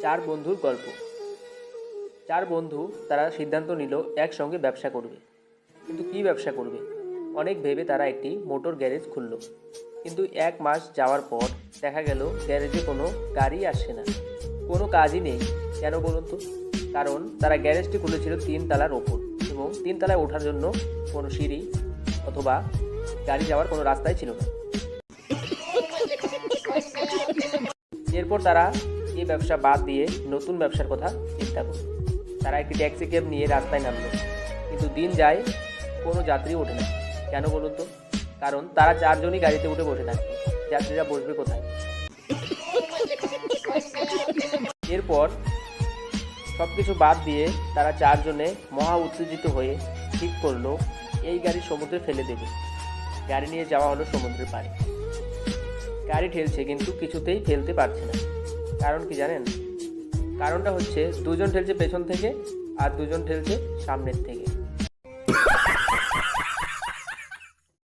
চার বন্ধুর গল্প। চার বন্ধু তারা সিদ্ধান্ত নিল একসঙ্গে ব্যবসা করবে। কিন্তু কী ব্যবসা করবে অনেক ভেবে তারা একটি মোটর গ্যারেজ খুলল। কিন্তু 1 মাস যাওয়ার পর দেখা গেল গ্যারেজে কোনো গাড়ি আসছে না, কোনো কাজই নেই। কেন বলুন তো? কারণ তারা গ্যারেজটি খুলেছিল 3 তলার ওপর এবং 3 তলায় ওঠার জন্য কোনো সিঁড়ি অথবা গাড়ি যাওয়ার কোনো রাস্তাই ছিল না। এরপর তারা এই ব্যবসা বাদ দিয়ে নতুন ব্যবসার কথা চিন্তা করল। তারা একটি ট্যাক্সি ক্যাব নিয়ে রাস্তায় নামলো, কিন্তু দিন যায় কোনো যাত্রী ওঠে না। কেন বলুন তো? কারণ তারা 4জনই গাড়িতে উঠে বসে থাকতো, যাত্রীরা বসবে কোথায়? এরপর সব কিছু বাদ দিয়ে তারা 4জনে মহা উত্তেজিত হয়ে ঠিক করলো এই গাড়ি সমুদ্রে ফেলে দেবে। গাড়ি নিয়ে যাওয়া হলো সমুদ্রের পাড়ে। গাড়ি ঠেলছে কিন্তু কিছুতেই ফেলতে পারছে না। কারণ কি জানেন? কারণটা হচ্ছে 2জন ঠেলছে পেছন থেকে আর 2জন ঠেলছে সামনের থেকে।